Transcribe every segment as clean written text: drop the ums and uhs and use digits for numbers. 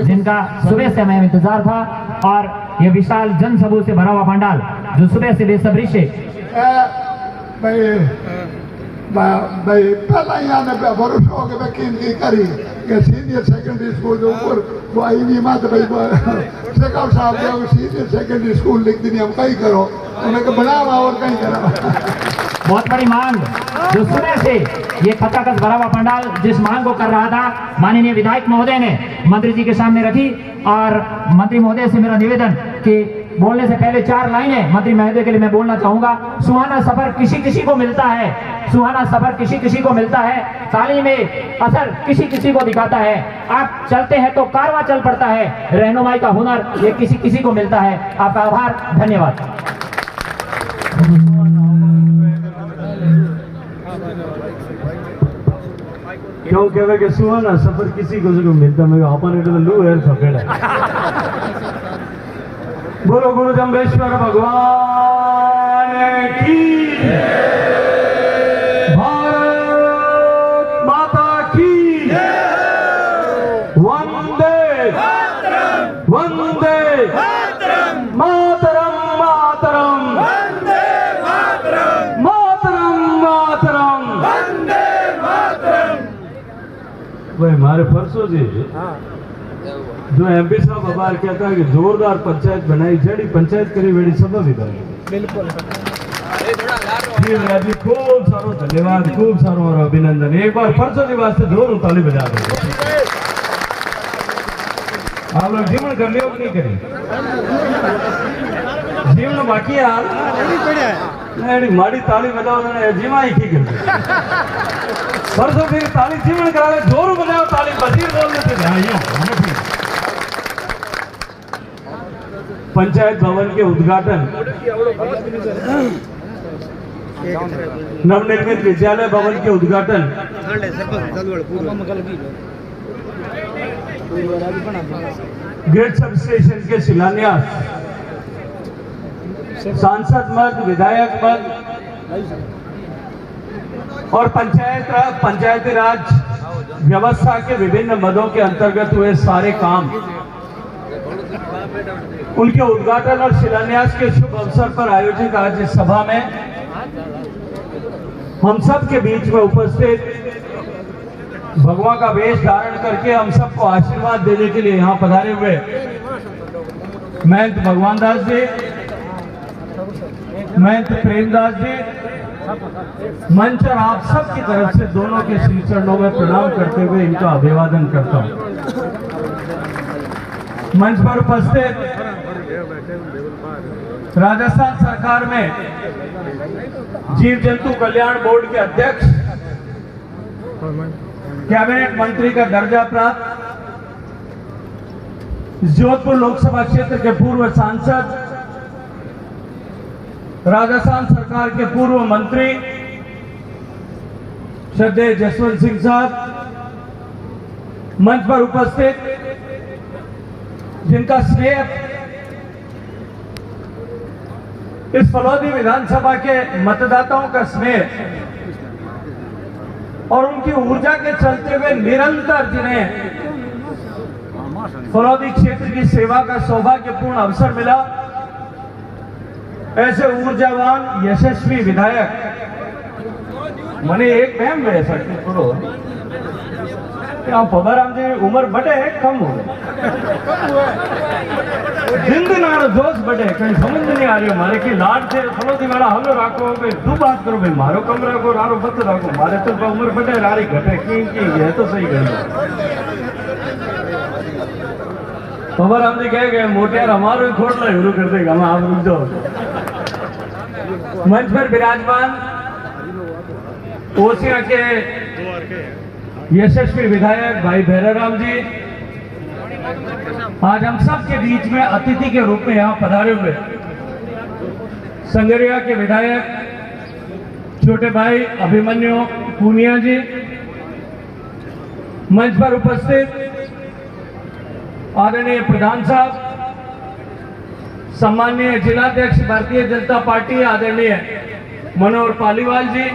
जिनका सुबह से हमें इंतजार था, और ये विशाल जन समूह से भरा हुआ पंडाल जो सुबह से बेसब्री से भाई पहला यहाँ ने भरोसा हो गया की करी कि सीनियर सेकेंडरी स्कूल के ऊपर वो आई नहीं मत भाई शेखर साहब जो सीनियर सेकेंडरी स्कूल लिख दी हम कहीं करो उन्हें बनावा और कहीं करा। बहुत बड़ी मांग जो सुबह से ये खचाखच भरा हुआ पंडाल जिस मांग को कर रहा था, माननीय विधायक महोदय ने मंत्री जी के सामने रखी, और मंत्री महोदय से मेरा निवेदन कि बोलने से पहले 4 लाइनें मंत्री महोदय के लिए मैं बोलना चाहूंगा। सुहाना सफर किसी किसी को मिलता है, सुहाना सफर किसी किसी को मिलता है, तालीम में असर किसी किसी को दिखाता है, आप चलते हैं तो कारवां चल पड़ता है, रहनुमाई का हुनर ये किसी किसी को मिलता है। आपका आभार, धन्यवाद। क्यों कहवे कि सुहाना सफर किसी को मिलता, मैं अपन तो लू है सफेड़ा। बोलो गुरु जम्बेश्वर भगवान की, भारत माता की, वंदे वंदे मातरम मातरम मातरम मातरम। भाई हमारे परसों जी जो एमपी साहब अबार कहता है कि जोरदार पंचायत बनाई जड़ी पंचायत करी बेड़ी सभा विधायक बिल्कुल खूब सारो धन्यवाद, खूब सारो और अभिनंदन। एक बार परसों जी वास्ते जोर ताली बजा दो। आप लोग जीवन कर लियो नहीं करी जीवन बाकी यार नहीं माड़ी ताली बजाओ ना जीवा ही ठीक है। परसों फिर ताली जीवन करा ले जोर बजाओ ताली बजीर बोलने से ध्यान। पंचायत भवन के उद्घाटन, नवनिर्मित विद्यालय भवन के उद्घाटन, ग्रिड सब स्टेशन के शिलान्यास, सांसद मद, विधायक मद और पंचायती राज व्यवस्था के विभिन्न मदों के अंतर्गत हुए सारे काम, उनके उद्घाटन और शिलान्यास के शुभ अवसर पर आयोजित आज इस सभा में हम सब के बीच में उपस्थित भगवान का वेश धारण करके हम सबको आशीर्वाद देने के लिए यहाँ पधारे हुए महंत भगवान दास जी, महंत प्रेमदास जी, मंच और आप सब की तरफ से दोनों के श्री चरणों में प्रणाम करते हुए इनका अभिवादन करता हूँ। मंच पर उपस्थित राजस्थान सरकार में जीव जंतु कल्याण बोर्ड के अध्यक्ष, कैबिनेट मंत्री का दर्जा प्राप्त, जोधपुर लोकसभा क्षेत्र के पूर्व सांसद, राजस्थान सरकार के पूर्व मंत्री श्रद्धेय जसवंत सिंह साहब, मंच पर उपस्थित जिनका स्नेह इस फलौदी विधानसभा के मतदाताओं का स्नेह और उनकी ऊर्जा के चलते हुए निरंतर जिन्हें फलौदी क्षेत्र की सेवा का सौभाग्यपूर्ण अवसर मिला, ऐसे ऊर्जावान यशस्वी विधायक मने एक मैम में सकते थोड़ो पवाराम जी उम्र बढ़े कम हो जिंद नारो जोश बढ़े कहीं समझ नहीं आ रही हमारे की लाड से फलोदी वाला हमने राखो भाई तू बात करो भाई मारो कम रखो रारो बत रखो मारे तो उम्र बढ़े रारी घटे की है तो सही गई। पवाराम जी कह गए मोटियार हमारो खोल लो शुरू कर देगा हम आप रुक जाओ। मंच पर विराजमान ओसिया के यशस्वी विधायक भाई भैरवराम जी आज हम सब के बीच में अतिथि के रूप में यहाँ पधारे हुए, संगरिया के विधायक छोटे भाई अभिमन्यु पूनिया जी, मंच पर उपस्थित आदरणीय प्रधान साहब, सम्माननीय जिलाध्यक्ष भारतीय जनता पार्टी आदरणीय मनोहर पालीवाल जी,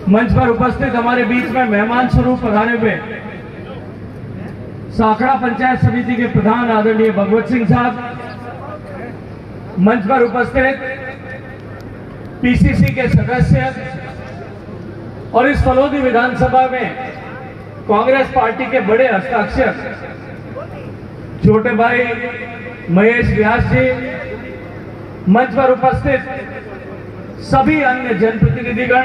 मंच पर उपस्थित हमारे बीच में मेहमान स्वरूप पधारे हुए साखड़ा पंचायत समिति के प्रधान आदरणीय भगवत सिंह साहब, मंच पर उपस्थित पीसीसी के सदस्य और इस फलोदी विधानसभा में कांग्रेस पार्टी के बड़े हस्ताक्षर छोटे भाई महेश व्यास जी, मंच पर उपस्थित सभी अन्य जनप्रतिनिधिगण,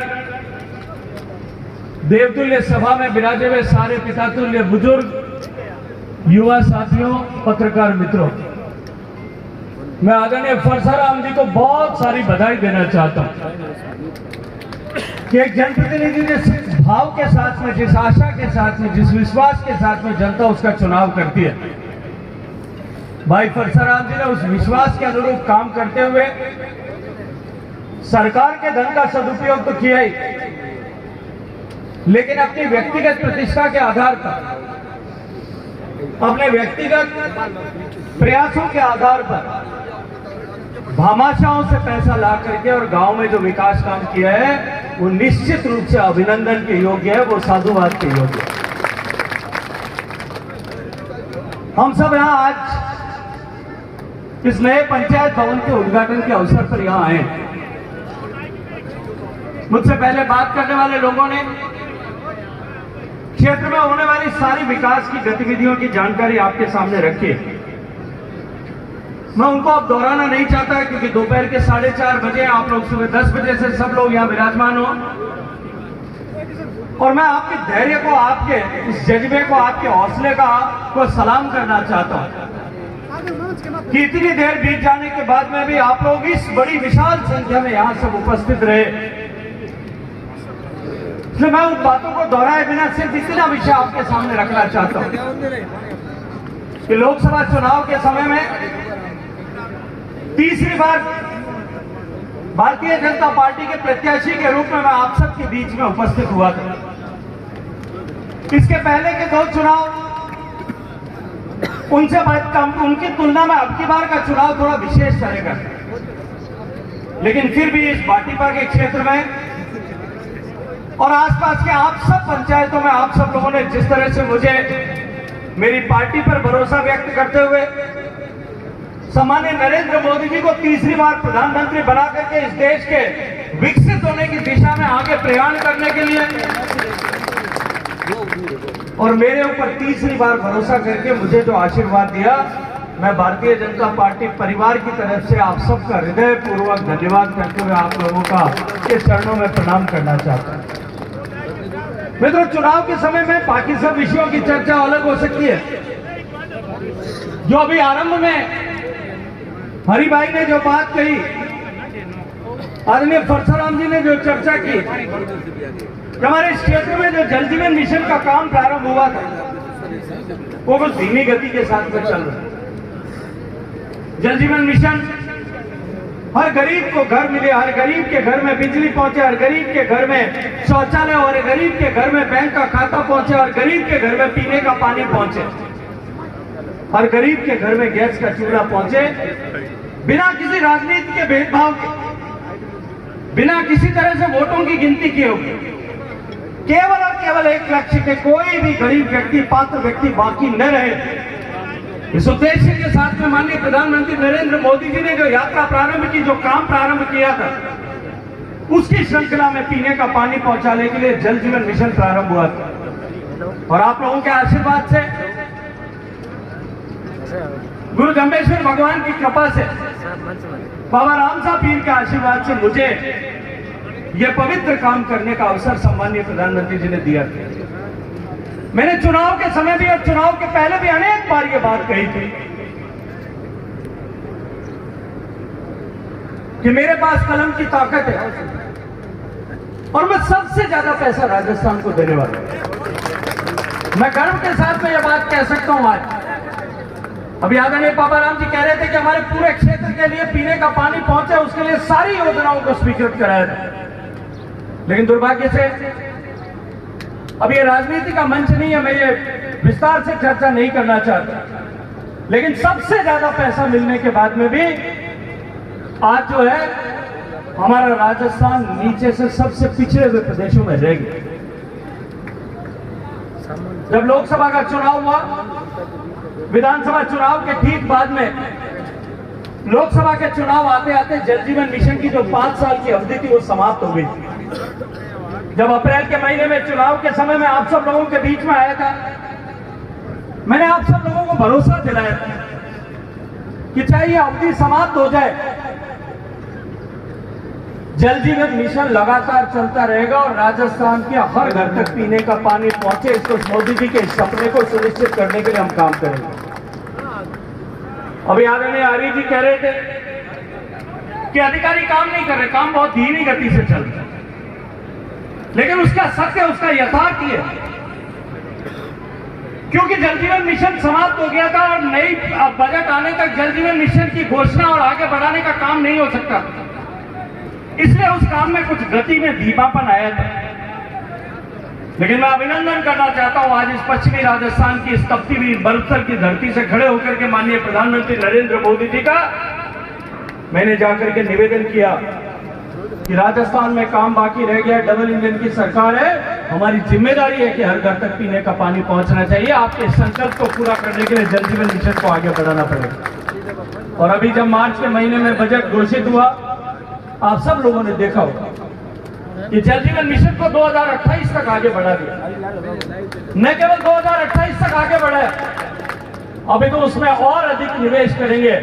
देवतुल्य सभा में विराजे हुए सारे पितातुल्य बुजुर्ग, युवा साथियों, पत्रकार मित्रों, मैं आदरणीय फरसाराम जी को बहुत सारी बधाई देना चाहता हूं कि एक जनप्रतिनिधि जिस भाव के साथ में, जिस आशा के साथ में, जिस विश्वास के साथ में जनता उसका चुनाव करती है, भाई फरसाराम जी ने उस विश्वास के अनुरूप काम करते हुए सरकार के धन का सदुपयोग तो किया ही, लेकिन अपनी व्यक्तिगत प्रतिष्ठा के आधार पर, अपने व्यक्तिगत प्रयासों के आधार पर भामाशाहों से पैसा ला करके और गांव में जो विकास काम किया है वो निश्चित रूप से अभिनंदन के योग्य है, वो साधुवाद के योग्य है। हम सब यहां आज इस नए पंचायत भवन के उद्घाटन के अवसर पर यहां आए। मुझसे पहले बात करने वाले लोगों ने क्षेत्र में होने वाली सारी विकास की गतिविधियों की जानकारी आपके सामने रखी है। मैं उनको अब दोहराना नहीं चाहता क्योंकि दोपहर के 4:30 बजे आप लोग सुबह 10 बजे से सब लोग यहां विराजमान हो, और मैं आपके धैर्य को, आपके इस जज्बे को, आपके हौसले को सलाम करना चाहता हूं कि इतनी देर बीत जाने के बाद में भी आप लोग इस बड़ी विशाल संख्या में यहां सब उपस्थित रहे। इसलिए मैं उन बातों को दोहराए बिना सिर्फ इतना विषय आपके सामने रखना चाहता हूं कि लोकसभा चुनाव के समय में तीसरी बार भारतीय जनता पार्टी के प्रत्याशी के रूप में मैं आप सबके बीच में उपस्थित हुआ था। इसके पहले के 2 चुनाव उनसे उनकी तुलना में अब की बार का चुनाव थोड़ा विशेष चलेगा, लेकिन फिर भी इस बाटीपा के क्षेत्र में और आसपास के आप सब पंचायतों में आप सब लोगों ने जिस तरह से मुझे मेरी पार्टी पर भरोसा व्यक्त करते हुए सम्माननीय नरेंद्र मोदी जी को तीसरी बार प्रधानमंत्री बना करके इस देश के विकसित होने की दिशा में आगे प्रयाण करने के लिए और मेरे ऊपर तीसरी बार भरोसा करके मुझे जो आशीर्वाद दिया, मैं भारतीय जनता पार्टी परिवार की तरफ से आप सबका हृदय पूर्वक धन्यवाद करते हुए आप लोगों का के चरणों में प्रणाम करना चाहता हूं। मित्रों, चुनाव के समय में बाकी सब विषयों की चर्चा अलग हो सकती है। जो अभी आरंभ में हरि भाई ने जो बात कही, आदरणीय फरसाराम जी ने जो चर्चा की, हमारे इस क्षेत्र में जो जल जीवन मिशन का काम प्रारंभ हुआ था वो कुछ धीमी गति के साथ में चल रहा है। जल जीवन मिशन, हर गरीब को घर मिले, हर गरीब के घर में बिजली पहुंचे, हर गरीब के घर में शौचालय, और गरीब के घर में बैंक का खाता पहुंचे, और गरीब के घर में पीने का पानी पहुंचे, हर गरीब के घर में गैस का चूल्हा पहुंचे, बिना किसी राजनीति के भेदभाव के, बिना किसी तरह से वोटों की गिनती किए हुए, केवल और केवल एक लक्ष्य के कोई भी गरीब व्यक्ति, पात्र व्यक्ति बाकी न रहे। इस उद्देश्य के साथ में माननीय प्रधानमंत्री नरेंद्र मोदी जी ने जो यात्रा प्रारंभ की, जो काम प्रारंभ किया था, उसकी श्रृंखला में पीने का पानी पहुंचाने के लिए जल जीवन मिशन प्रारंभ हुआ था। और आप लोगों के आशीर्वाद से, गुरु जम्बेश्वर भगवान की कृपा से, बाबा रामसा पीर के आशीर्वाद से मुझे यह पवित्र काम करने का अवसर सम्माननीय प्रधानमंत्री जी ने दिया था। मैंने चुनाव के समय भी और चुनाव के पहले भी अनेक बार यह बात कही थी कि मेरे पास कलम की ताकत है और मैं सबसे ज्यादा पैसा राजस्थान को देने वाला हूं। मैं गर्व के साथ में यह बात कह सकता हूं। आज अभी आदरणीय बाबाराम जी कह रहे थे कि हमारे पूरे क्षेत्र के लिए पीने का पानी पहुंचे, उसके लिए सारी योजनाओं को स्वीकृत कराया था, लेकिन दुर्भाग्य से अब ये राजनीति का मंच नहीं है, मैं ये विस्तार से चर्चा नहीं करना चाहता, लेकिन सबसे ज्यादा पैसा मिलने के बाद में भी आज जो है हमारा राजस्थान नीचे से सबसे पिछड़े हुए प्रदेशों में रह गया। जब लोकसभा का चुनाव हुआ, विधानसभा चुनाव के ठीक बाद में लोकसभा के चुनाव आते आते जल जीवन मिशन की जो 5 साल की अवधि थी वो समाप्त हो गई। जब अप्रैल के महीने में चुनाव के समय में आप सब लोगों के बीच में आया था, मैंने आप सब लोगों को भरोसा दिलाया था कि चाहे ये अवधि समाप्त हो जाए, जल जीवन मिशन लगातार चलता रहेगा और राजस्थान के हर घर तक पीने का पानी पहुंचे, इसको मोदी जी के सपने को सुनिश्चित करने के लिए हम काम करेंगे। अभी आदरणीय आर्य जी कह रहे थे कि अधिकारी काम नहीं कर रहे, काम बहुत धीमी गति से चल रहा है, लेकिन उसका सत्य, उसका यथार्थ ही है, क्योंकि जल जीवन मिशन समाप्त हो गया था और नई बजट आने तक जल जीवन मिशन की घोषणा और आगे बढ़ाने का काम नहीं हो सकता, इसलिए उस काम में कुछ गति में धीमापन आया था। लेकिन मैं अभिनंदन करना चाहता हूं आज इस पश्चिमी राजस्थान की इस तपती हुई बलुतर की धरती से खड़े होकर के माननीय प्रधानमंत्री नरेंद्र मोदी जी का मैंने जाकर के निवेदन किया कि राजस्थान में काम बाकी रह गया, डबल इंजन की सरकार है, हमारी जिम्मेदारी है कि हर घर तक पीने का पानी पहुंचना चाहिए। आपके संकल्प को पूरा करने के लिए जल जीवन मिशन को आगे बढ़ाना पड़ेगा। और अभी जब मार्च के महीने में बजट घोषित हुआ, आप सब लोगों ने देखा होगा कि जल जीवन मिशन को 2028 तक आगे बढ़ा दिया, न केवल 2028 तक आगे बढ़ाया, अभी तो उसमें और अधिक निवेश करेंगे,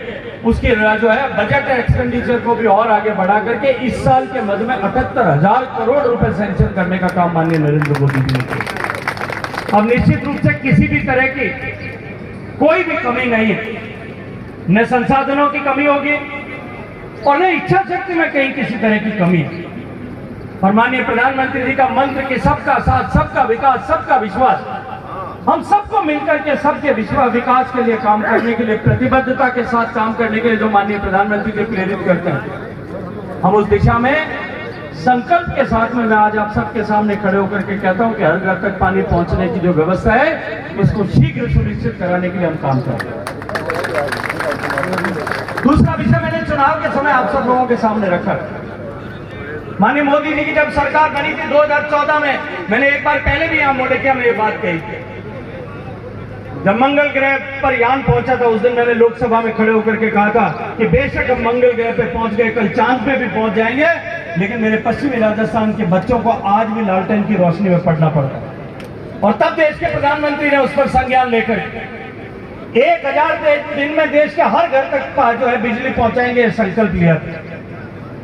उसकी जो है बजट एक्सपेंडिचर को भी और आगे बढ़ा करके इस साल के मध्य में 78,000 करोड़ रुपए सैंक्शन करने का काम माननीय नरेंद्र मोदी जी ने किया। अब निश्चित रूप से किसी भी तरह की कोई भी कमी नहीं है, न संसाधनों की कमी होगी और न इच्छा शक्ति में कहीं किसी तरह की कमी है। और माननीय प्रधानमंत्री जी का मंत्र कि सबका साथ, सबका विकास, सबका विश्वास, हम सबको मिलकर के सबके विकास के लिए काम करने के लिए, प्रतिबद्धता के साथ काम करने के लिए जो माननीय प्रधानमंत्री जी प्रेरित करते हैं, हम उस दिशा में संकल्प के साथ में मैं आज आप सबके सामने खड़े होकर के कहता हूं कि हर घर तक पानी पहुंचने की जो व्यवस्था है, इसको शीघ्र सुनिश्चित कराने के लिए हम काम करें। दूसरा विषय मैंने चुनाव के समय आप सब लोगों के सामने रखा। माननीय मोदी जी की जब सरकार बनी थी 2014 में, मैंने एक बार पहले भी यहां मोडेकिया में ये बात कही थी। जब मंगल ग्रह पर यान पहुंचा था, उस दिन मैंने लोकसभा में खड़े होकर के कहा था कि बेशक हम मंगल ग्रह पे पहुंच गए, कल चांद पे भी पहुंच जाएंगे, लेकिन मेरे पश्चिमी राजस्थान के बच्चों को आज भी लालटेन की रोशनी में पढ़ना पड़ता है। और तब देश के प्रधानमंत्री ने उस पर संज्ञान लेकर 1000 दिन में देश के हर घर तक जो है बिजली पहुंचाएंगे संकल्प लिया था।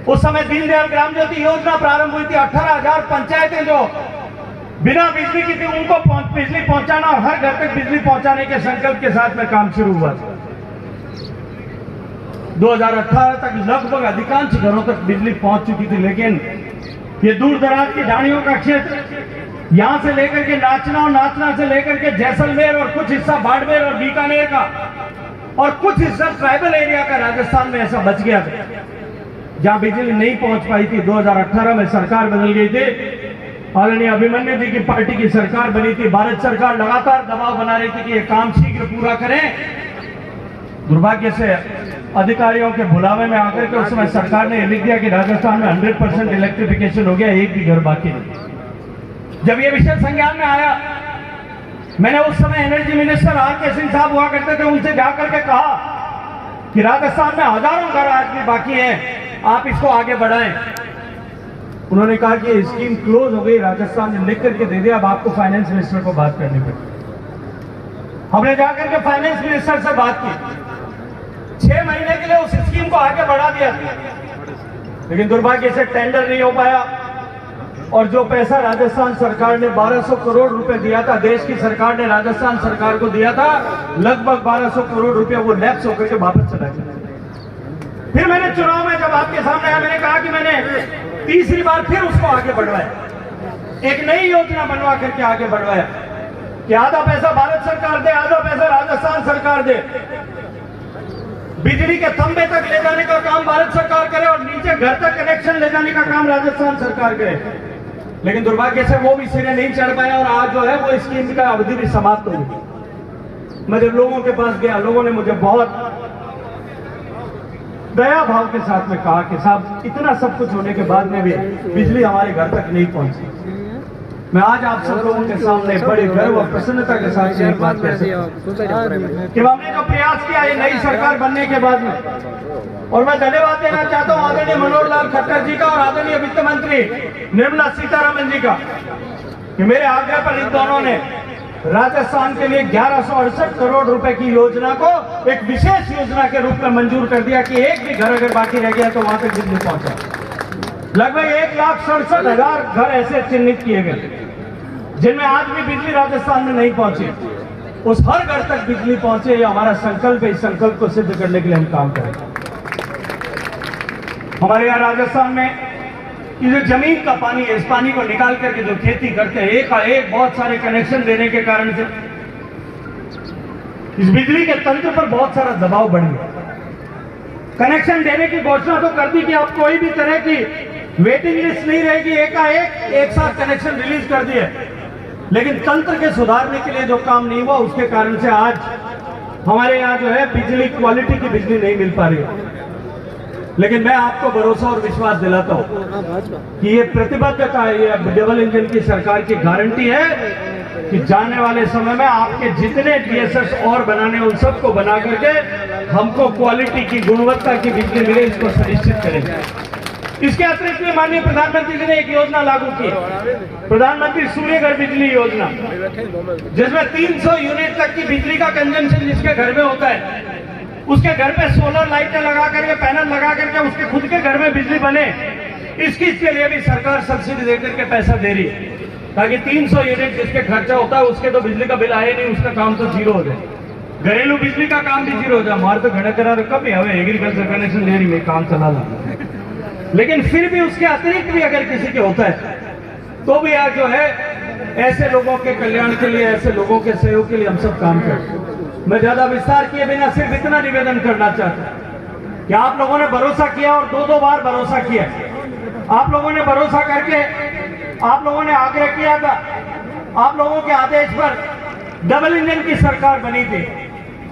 उस समय दीनदयाल ग्राम ज्योति योजना प्रारंभ हुई थी। 18,000 पंचायतें जो बिना बिजली की थी, उनको बिजली पहुंचाना और हर घर तक बिजली पहुंचाने के संकल्प के साथ में काम शुरू हुआ था। 2018 तक लगभग अधिकांश घरों तक बिजली पहुंच चुकी थी, लेकिन ये दूर दराज की ढाणियों का क्षेत्र, यहां से लेकर के नाचना और नाचना से लेकर के जैसलमेर और कुछ हिस्सा बाड़मेर और बीकानेर का और कुछ हिस्सा ट्राइबल एरिया का राजस्थान में ऐसा बच गया था जहां बिजली नहीं पहुंच पाई थी। 2018 में सरकार बदल गई थी, आदरणीय अभिमन्यु जी की पार्टी की सरकार बनी थी। भारत सरकार लगातार दबाव बना रही थी कि ये काम शीघ्र पूरा करें। दुर्भाग्य से अधिकारियों के बुलावे में आकर के उस समय सरकार ने लिख दिया कि राजस्थान में 100% इलेक्ट्रिफिकेशन हो गया, एक भी घर बाकी नहीं। जब ये विषय संज्ञान में आया, मैंने उस समय एनर्जी मिनिस्टर आर.के. सिंह साहब हुआ करते थे, उनसे जाकर के कहा कि राजस्थान में हजारों घर आज भी बाकी हैं, आप इसको आगे बढ़ाएं। उन्होंने कहा कि स्कीम क्लोज हो गई, राजस्थान ने लिख करके दे दिया, अब आपको फाइनेंस मिनिस्टर को बात करनी पड़ी। हमने जाकर के फाइनेंस मिनिस्टर से बात की, 6 महीने के लिए उस स्कीम को आगे बढ़ा दिया, लेकिन दुर्भाग्य से टेंडर नहीं हो पाया और जो पैसा राजस्थान सरकार ने 1200 करोड़ रुपए दिया था, देश की सरकार ने राजस्थान सरकार को दिया था, लगभग 1200 करोड़ रुपए वो लैप्स होकर के वापस चला गया। फिर मैंने चुनाव में जब आपके सामने आया, मैंने कहा कि मैंने तीसरी बार फिर उसको आगे बढ़वाया, एक नई योजना बनवा करके आगे बढ़वाया कि आधा पैसा भारत सरकार दे, आधा पैसा राजस्थान सरकार दे, बिजली के खंभे तक ले जाने का काम भारत सरकार करे और नीचे घर तक कनेक्शन ले जाने का काम राजस्थान सरकार करे। लेकिन दुर्भाग्य से वो भी सिरे नहीं चढ़ पाया और आज जो है वो स्कीम का अवधि भी समाप्त हो गई। मैं जब लोगों के पास गया, लोगों ने मुझे बहुत दया भाव के साथ में कहा कि साहब, इतना सब कुछ होने के बाद में भी बिजली हमारे घर तक नहीं पहुंची। मैं आज आप सब लोगों के सामने बड़े गर्व और प्रसन्नता के साथ ये बात कह सकता हूं कि हमने जो प्रयास किया है नई सरकार बनने के बाद में, और मैं धन्यवाद देना चाहता हूं आदरणीय मनोहर लाल खट्टर जी का और आदरणीय वित्त मंत्री निर्मला सीतारमण जी का, कि मेरे आग्रह पर इन दोनों ने राजस्थान के लिए 1168 करोड़ रुपए की योजना को एक विशेष योजना के रूप में मंजूर कर दिया कि एक भी घर अगर बाकी रह गया तो वहां तक बिजली पहुंचा। लगभग 1,67,000 घर ऐसे चिन्हित किए गए जिनमें आज भी बिजली राजस्थान में नहीं पहुंची। उस हर घर तक बिजली पहुंचे, ये हमारा संकल्प है। इस संकल्प को सिद्ध करने के लिए हम काम करें। हमारे यहाँ राजस्थान में ये जो जमीन का पानी है, इस पानी को निकाल करके जो खेती करते हैं, एक बहुत सारे कनेक्शन देने के कारण से इस बिजली के तंत्र पर बहुत सारा दबाव बढ़ गया। कनेक्शन देने की घोषणा तो कर दी कि अब कोई भी तरह की वेटिंग लिस्ट नहीं रहेगी, एक साथ कनेक्शन रिलीज कर दिए, लेकिन तंत्र के सुधारने के लिए जो काम नहीं हुआ, उसके कारण से आज हमारे यहाँ जो है बिजली क्वालिटी की बिजली नहीं मिल पा रही है। लेकिन मैं आपको भरोसा और विश्वास दिलाता हूं कि ये प्रतिबद्धता है, ये डबल इंजन की सरकार की गारंटी है कि जाने वाले समय में आपके जितने डीएसएस और बनाने उन सबको बना करके हमको क्वालिटी की, गुणवत्ता की बिजली मिले, इसको सुनिश्चित करेंगे। इसके अतिरिक्त भी माननीय प्रधानमंत्री जी ने एक योजना लागू की, प्रधानमंत्री सूर्य घर बिजली योजना, जिसमें 300 यूनिट तक की बिजली का कंजम्पशन जिसके घर में होता है, उसके घर पे सोलर लाइटें लगा करके, पैनल लगा करके उसके खुद के घर में बिजली बने, इसके लिए भी सरकार सब्सिडी देकर के पैसा दे रही है, ताकि 300 यूनिट जिसके खर्चा होता है उसके तो बिजली का बिल आए नहीं, उसका काम तो जीरो हो जाए। घरेलू बिजली का काम भी जीरो हो जाए। हमारे तो घड़ा करा कब हमें एग्रीकल्चर कनेक्शन ले रही में काम चला ला, लेकिन फिर भी उसके अतिरिक्त भी अगर किसी के होता है तो भी आज जो है ऐसे लोगों के कल्याण के लिए, ऐसे लोगों के सहयोग के लिए हम सब काम करें। मैं ज्यादा विस्तार किए बिना सिर्फ इतना निवेदन करना चाहता हूं कि आप लोगों ने भरोसा किया और दो बार भरोसा किया। आप लोगों ने भरोसा करके आप लोगों ने आग्रह किया था, आप लोगों के आदेश पर डबल इंजन की सरकार बनी थी।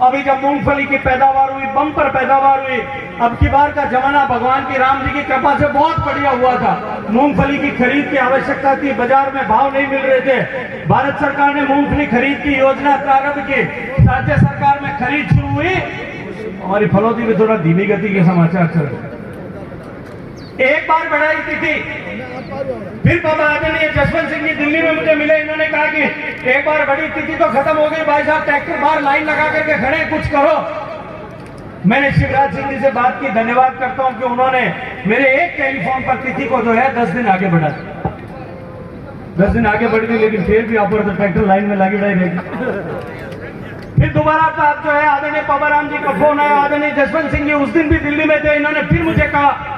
अभी जब मूंगफली की पैदावार हुई, बम्पर पैदावार हुई, अब की बार का जमाना भगवान की, राम जी की कृपा से बहुत बढ़िया हुआ था। मूंगफली की खरीद की आवश्यकता थी, बाजार में भाव नहीं मिल रहे थे। भारत सरकार ने मूंगफली खरीद की योजना प्रारंभ की, राज्य सरकार में खरीद शुरू हुई। हमारी फलौदी में थोड़ा धीमी गति के समाचार चल रहे। एक बार बढ़ाई तिथि, फिर बाबा आदरणीय जसवंत सिंह जी दिल्ली में मुझे मिले, इन्होंने कहा कि एक बार बड़ी तिथि तो खत्म हो गई भाई साहब, ट्रैक्टर बाहर लाइन लगा करके खड़े, कुछ करो। मैंने शिवराज सिंह जी से बात की, धन्यवाद करता हूं कि उन्होंने मेरे एक टेलीफोन पर तिथि को जो है 10 दिन आगे बढ़ा। 10 दिन आगे बढ़ गई, लेकिन फिर भी आप तो ट्रैक्टर लाइन में लगी रहेगी। फिर दोबारा बात जो है आदरणीय पवाराम जी का फोन आया, आदरणीय जसवंत सिंह जी उस दिन भी दिल्ली में थे, इन्होंने फिर मुझे कहा,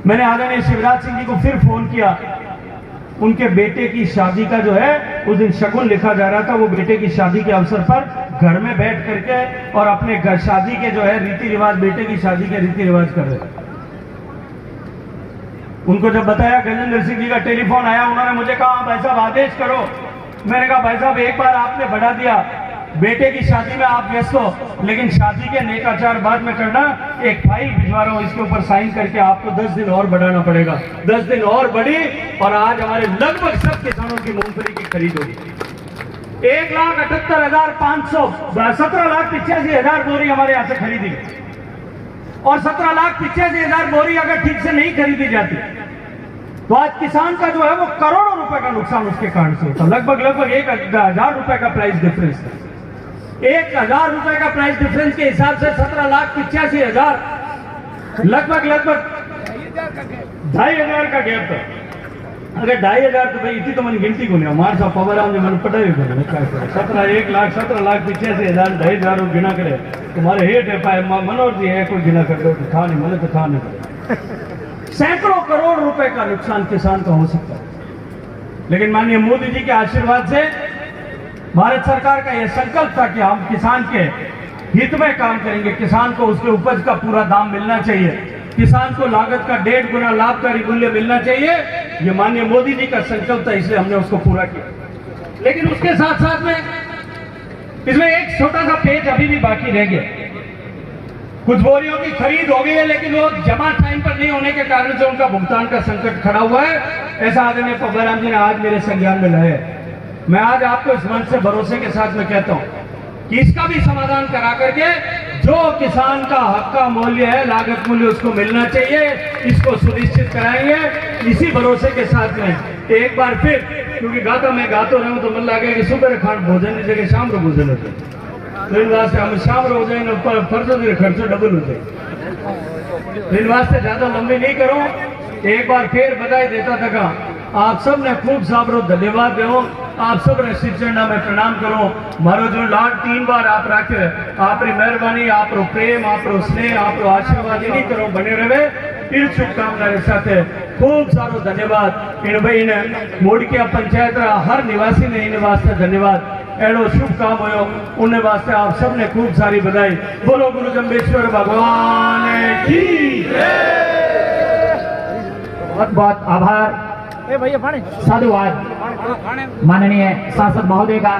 मैंने आदरणीय शिवराज सिंह जी को फिर फोन किया। उनके बेटे की शादी का जो है उस दिन शगुन लिखा जा रहा था, वो बेटे की शादी के अवसर पर घर में बैठ करके और अपने घर शादी के जो है रीति रिवाज, बेटे की शादी के रीति रिवाज कर रहे। उनको जब बताया, गजेंद्र सिंह जी का टेलीफोन आया, उन्होंने मुझे कहा भाई साहब आदेश करो। मैंने कहा भाई साहब एक बार आपने बढ़ा दिया, बेटे की शादी में आप व्यस्त हो, लेकिन शादी के नेकाचार बाद में करना। एक फाइल भिजवा रहा हूं, इसके ऊपर साइन करके आपको 10 दिन और बढ़ाना पड़ेगा। 10 दिन और बढ़ी और आज हमारे लगभग सब किसानों की मूंगफली की खरीद होगी। 1,78,500, 17,85,000 बोरी हमारे यहाँ से खरीदी गई, और 17,85,000 बोरी अगर ठीक से नहीं खरीदी जाती तो आज किसान का जो है वो करोड़ों रुपए का नुकसान उसके कारण से होता। लगभग 1,000 रुपए का प्राइस डिफरेंस है। 1,000 रुपए का प्राइस डिफरेंस के हिसाब से 17,85,000, लगभग 2,500 का गैप था। अगर 2,500 तो भाई इतनी तो मैंने गिनती को नहीं, हमारे साथ पवाराम ने मैंने पढ़ाई कर 1,17,85,000 2,500 गिना करे तुम्हारे हेट है पाए मनोहर जी है, कोई गिना कर दो तो था नहीं, मैंने तो था नहीं। सैकड़ों करोड़ रुपए का नुकसान किसान का हो सकता है। लेकिन माननीय मोदी जी के आशीर्वाद से भारत सरकार का यह संकल्प था कि हम किसान के हित में काम करेंगे, किसान को उसके उपज का पूरा दाम मिलना चाहिए, किसान को लागत का 1.5 गुना लाभकारी मूल्य मिलना चाहिए। यह माननीय मोदी जी का संकल्प था, इसलिए हमने उसको पूरा किया। लेकिन उसके साथ साथ में इसमें एक छोटा सा पेज अभी भी बाकी रह गया। कुछ बोरियों की खरीद हो गई है, लेकिन वो जमा टाइम पर नहीं होने के कारण से उनका भुगतान का संकट खड़ा हुआ है। ऐसा आदरणीय पब्बराम जी ने आज मेरे संज्ञान में लाया है। मैं आज आपको इस मंच से भरोसे के साथ में कहता हूं कि इसका भी समाधान करा करके जो किसान का हक का मूल्य है, लागत मूल्य, उसको मिलना चाहिए, इसको सुनिश्चित कराएंगे। इसी भरोसे के साथ में एक बार फिर, क्योंकि मैं गातो रहूं तो मन लगे कि सुबह खान भोजन की जगह शाम को भोजन होते, तो इन वास्ते हम शाम रो जाए ऊपर खर्चो खर्चो डबल हो जाए। इन वास्ते ज्यादा लंबी नहीं करो, एक बार फिर बधाई देता था। आप सब ने खूब साबरो धन्यवाद दो, आप सब ने शिव चरणा में प्रणाम करो। मारो जो लाड 3 बार आप राखे, आपकी मेहरबानी, आप प्रेम, आप स्नेह, आप आशीर्वाद इन्हीं करो बने रहे। इन शुभकामना के साथ खूब सारो धन्यवाद इन भाई ने मोड़किया पंचायत हर निवासी ने इन वास्ते धन्यवाद। एड़ो शुभ काम हो उन्हें वास्ते आप सब ने खूब सारी बधाई। बोलो गुरु जम्बेश्वर भगवान की बहुत बहुत आभार, साधुवाद माननीय सांसद महोदय का।